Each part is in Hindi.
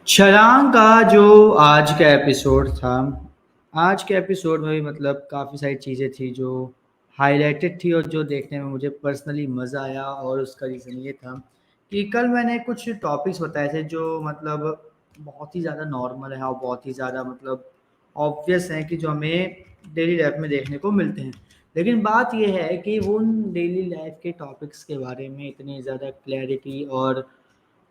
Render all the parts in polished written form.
छलांग का जो आज का एपिसोड था, आज के एपिसोड में भी मतलब काफ़ी सारी चीज़ें थी जो हाइलाइटेड थी और जो देखने में मुझे पर्सनली मज़ा आया और उसका रीज़न ये था कि कल मैंने कुछ टॉपिक्स बताए थे जो मतलब बहुत ही ज़्यादा नॉर्मल है और बहुत ही ज़्यादा मतलब ऑब्वियस हैं कि जो हमें डेली लाइफ में देखने को मिलते हैं। लेकिन बात ये है कि वो उन डेली लाइफ के टॉपिक्स के बारे में इतनी ज़्यादा क्लैरिटी और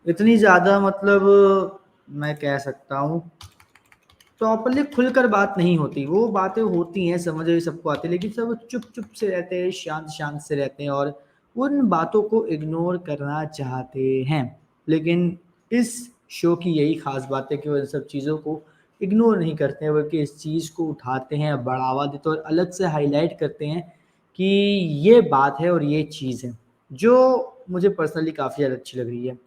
इतनी ज़्यादा मतलब मैं कह सकता हूँ प्रॉपर्ली खुलकर बात नहीं होती। वो बातें होती हैं, समझ भी सबको आती है, लेकिन सब चुप-चुप से रहते हैं, शांत-शांत से रहते हैं और उन बातों को इग्नोर करना चाहते हैं। लेकिन इस शो की यही ख़ास बात है कि वो इन सब चीज़ों को इग्नोर नहीं करते हैं, बल्कि इस चीज़ को उठाते हैं, बढ़ावा देते हैं और अलग से हाइलाइट करते हैं कि ये बात है और ये चीज़ है, जो मुझे पर्सनली काफ़ी ज़्यादा अच्छी लग रही है।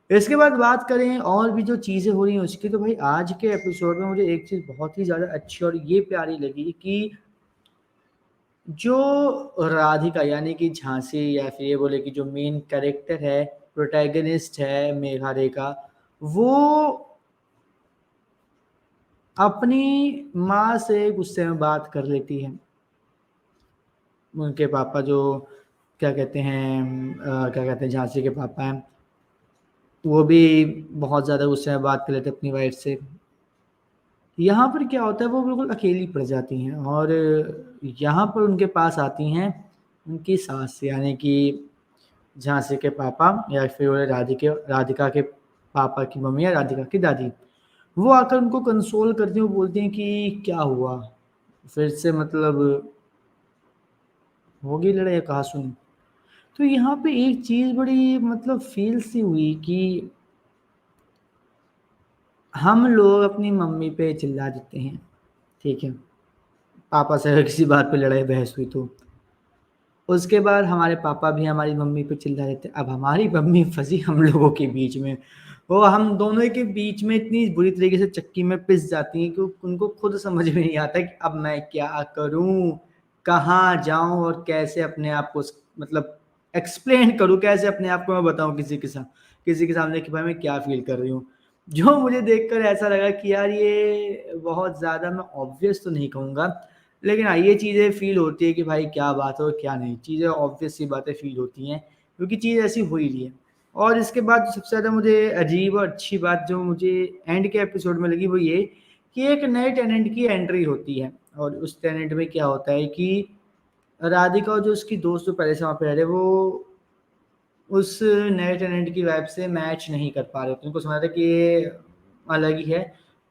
इसके बाद बात करें और भी जो चीज़ें हो रही हैं उसकी, तो भाई आज के एपिसोड में मुझे एक चीज़ बहुत ही ज़्यादा अच्छी और ये प्यारी लगी कि जो राधिका यानी कि झांसी या फिर ये बोले कि जो मेन कैरेक्टर है, प्रोटैगनिस्ट है मेघा रेखा, वो अपनी माँ से गुस्से में बात कर लेती है। उनके पापा जो क्या कहते हैं क्या कहते हैं झांसी के पापा हैं, वो भी बहुत ज़्यादा गुस्से में बात कर लेते हैं अपनी वाइफ से। यहाँ पर क्या होता है वो बिल्कुल अकेली पड़ जाती हैं और यहाँ पर उनके पास आती हैं उनकी सास यानी कि झांसी के पापा या फिर बोले राधिका के पापा की मम्मी या राधिका की दादी। वो आकर उनको कंसोल करती हैं, वो बोलती हैं कि क्या हुआ? फिर से मतलब होगी लड़ाई या कहा सुनी? तो यहाँ पे एक चीज़ बड़ी मतलब फ़ील सी हुई कि हम लोग अपनी मम्मी पे चिल्ला देते हैं, ठीक है? पापा से अगर किसी बात पे लड़ाई बहस हुई तो। उसके बाद हमारे पापा भी हमारी मम्मी पे चिल्ला देते हैं। अब हमारी मम्मी फँसी हम लोगों के बीच में। वो हम दोनों के बीच में इतनी बुरी तरीके से चक्की में पिस जाती हैं कि उनको खुद समझ में नहीं आता कि अब मैं क्या करूँ? कहाँ जाऊँ और कैसे अपने आप को मतलब एक्सप्लेन करूँ, कैसे अपने आप को मैं बताऊँ किसी के सामने कि भाई मैं क्या फ़ील कर रही हूँ। जो मुझे देखकर ऐसा लगा कि यार ये बहुत ज़्यादा मैं ऑब्वियस तो नहीं कहूँगा, लेकिन हाँ, ये चीज़ें फ़ील होती है कि भाई क्या बात है और क्या नहीं। चीज़ें ऑब्वियस सी बातें फ़ील होती हैं, क्योंकि चीज़ ऐसी हो ही रही है। और इसके बाद सबसे ज़्यादा मुझे अजीब और अच्छी बात जो मुझे एंड के एपिसोड में लगी वो ये कि एक नए टेनेंट की एंट्री होती है और उस टेनेंट में क्या होता है कि राधिका और जो उसकी दोस्त जो पहले से वहाँ पे रह रहे वो उस नए टेनेंट की वाइफ से मैच नहीं कर पा रहे थे। उनको समझ रहा था कि ये अलग ही है।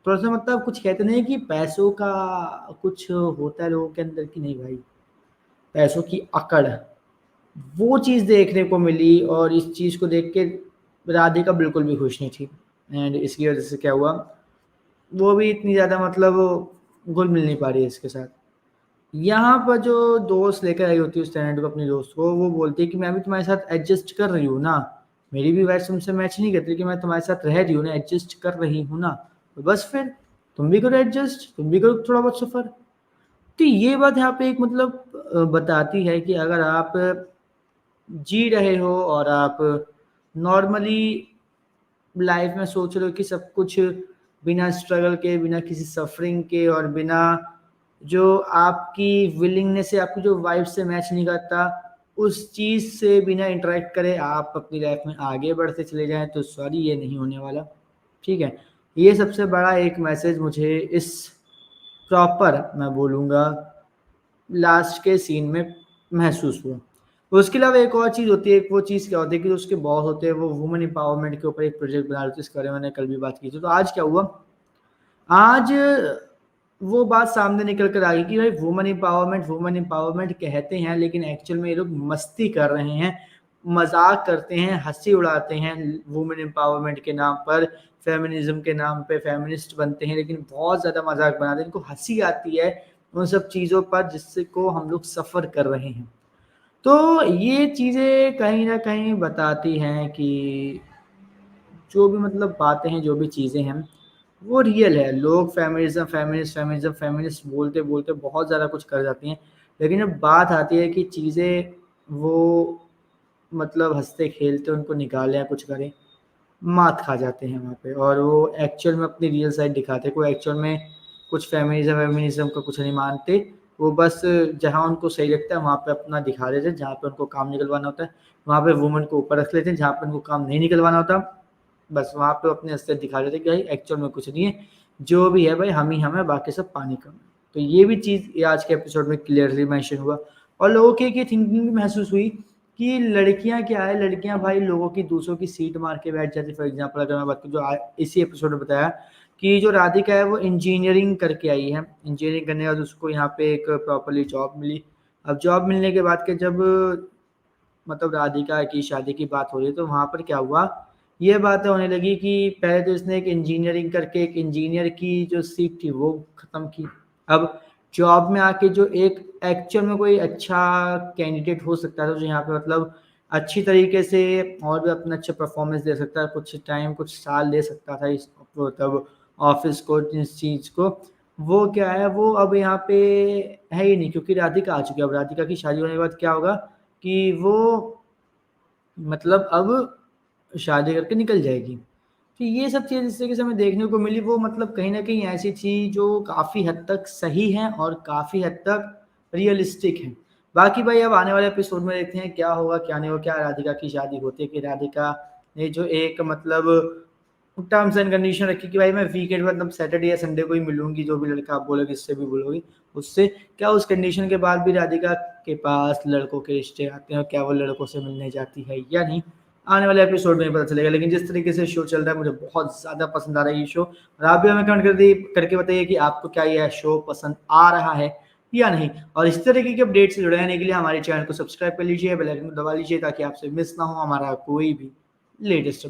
थोड़ा-सा मतलब कुछ कहते नहीं है कि पैसों का कुछ होता है लोगों के अंदर कि नहीं भाई, पैसों की अकड़, वो चीज़ देखने को मिली और इस चीज़ को देख के राधिका बिल्कुल भी खुश नहीं थी एंड इसकी वज़ह से क्या हुआ, वो भी इतनी ज़्यादा मतलब घुल-मिल नहीं पा रही है इसके साथ। यहाँ पर जो दोस्त लेकर आई होती है उस टैलेंट को अपनी दोस्त को, वो बोलती है कि मैं भी तुम्हारे साथ एडजस्ट कर रही हूँ ना, मेरी भी वाइफ़ तुमसे मैच नहीं करती कि मैं तुम्हारे साथ रह रही हूँ ना, एडजस्ट कर रही हूँ ना, तो बस फिर तुम भी करो एडजस्ट, तुम भी करो थोड़ा बहुत सफ़र। तो ये बात यहाँ पे एक मतलब बताती है कि अगर आप जी रहे हो और आप नॉर्मली लाइफ़ में सोच रहे हो कि सब कुछ बिना स्ट्रगल के, बिना किसी सफ़रिंग के और बिना जो आपकी विलिंगनेस है, आपकी जो वाइब से मैच नहीं करता, उस चीज़ से बिना इंटरैक्ट करे आप अपनी लाइफ़ में आगे बढ़ते चले जाएँ, तो सॉरी ये नहीं होने वाला, ठीक है? ये सबसे बड़ा एक मैसेज मुझे इस प्रॉपर मैं बोलूँगा लास्ट के सीन में महसूस हुआ। उसके अलावा एक और चीज़ होती है, एक वो चीज़ क्या होती है कि जो उसके बॉस होते हैं, वो वुमेन एम्पावरमेंट के ऊपर एक प्रोजेक्ट बना रहे थे, इसके बारे में मैंने कल भी बात की थी। तो आज क्या हुआ, आज वो बात सामने निकल कर आई कि भाई वुमेन एम्पावरमेंट कहते हैं, लेकिन एक्चुअल में ये लोग मस्ती कर रहे हैं, मज़ाक करते हैं, हँसी उड़ाते हैं वुमेन एम्पावरमेंट के नाम पर, फेमिनिज़्म के नाम पे फेमिनिस्ट बनते हैं, लेकिन बहुत ज़्यादा मज़ाक बनाते हैं। इनको हँसी आती है उन सब चीज़ों पर जिससे को हम लोग सफ़र कर रहे हैं। तो ये चीज़ें कहीं न कहीं बताती हैं कि जो भी मतलब बातें हैं, जो भी चीज़ें हैं, वो रियल है। लोग फेमिनिस्ट बोलते-बोलते बहुत ज़्यादा कुछ कर जाती हैं। लेकिन जब बात आती है कि चीज़ें वो मतलब हँसते-खेलते उनको निकालें या कुछ करें, मात खा जाते हैं वहाँ पे, और वो एक्चुअल में अपनी रियल साइड दिखाते हैं। कोई एक्चुअल में कुछ फेमिनिज्म वेमिनिज्म का कुछ नहीं मानते, वो बस जहाँ उनको सही लगता है वहाँ पे अपना दिखा देते हैं। जहाँ पे उनको काम निकलवाना होता है वहाँ पे वुमेन को ऊपर रख लेते हैं, जहाँ पे उनको काम नहीं निकलवाना होता बस वहाँ पे अपनी असलियत दिखा देते हैं कि भाई एक्चुअल में कुछ नहीं है, जो भी है भाई हम ही हम है, बाकी सब पानी कम है। तो ये भी चीज़ आज के एपिसोड में क्लियरली मेंशन हुआ, और लोगों की एक ये थिंकिंग भी महसूस हुई कि लड़कियां क्या है, लड़कियां भाई लोगों की दूसरों की सीट मार के बैठ जाती। फॉर एग्जांपल अगर मैं बात करूँ, जो इसी एपिसोड में बताया कि जो राधिका है वो इंजीनियरिंग करके आई है, इंजीनियरिंग करने के बाद उसको यहाँ पे एक प्रॉपरली जॉब मिली। अब जॉब मिलने के बाद के जब मतलब राधिका की शादी की बात हो रही है, तो वहाँ पर क्या हुआ, ये बातें होने लगी कि पहले तो इसने एक इंजीनियरिंग करके एक इंजीनियर की जो सीट थी वो ख़त्म की। अब जॉब में आके जो एक एक्चुअल में कोई अच्छा कैंडिडेट हो सकता था, जो यहाँ पे मतलब अच्छी तरीके से और भी अपना अच्छा परफॉर्मेंस दे सकता है, कुछ टाइम कुछ साल दे सकता था इस मतलब ऑफिस को, इस चीज़ को, वो क्या है, वो अब यहाँ पे है ही नहीं, क्योंकि राधिका आ चुकी है। अब राधिका की शादी होने के बाद क्या होगा कि वो मतलब अब शादी करके निकल जाएगी। तो ये सब चीज़ जिस तरीके से हमें देखने को मिली, वो मतलब कहीं न कहीं ऐसी थी जो काफ़ी हद तक सही है और काफ़ी हद तक रियलिस्टिक है। बाकी भाई अब आने वाले एपिसोड में देखते हैं क्या होगा, क्या नहीं होगा, क्या राधिका की शादी होती है कि राधिका ने जो एक मतलब टर्म्स एंड कंडीशन रखी कि भाई मैं वीकेंड मतलब सैटरडे या संडे को ही मिलूँगी, जो भी लड़का आप बोलोगे जिससे भी बोलोगी उससे। क्या उस कंडीशन के बाद भी राधिका के पास लड़कों के रिश्ते आते हैं और क्या वो लड़कों से मिलने जाती है या नहीं? आने वाले एपिसोड में ही पता चलेगा। लेकिन जिस तरीके से शो चल रहा है मुझे बहुत ज़्यादा पसंद आ रहा है ये शो, और आप भी हमें कमेंट करके बताइए कि आपको क्या ये शो पसंद आ रहा है या नहीं? और इस तरीके के अपडेट से जुड़े रहने के लिए हमारे चैनल को सब्सक्राइब कर लीजिए, बेल आइकन को दबा लीजिए ताकि आपसे मिस ना हो हमारा कोई भी लेटेस्ट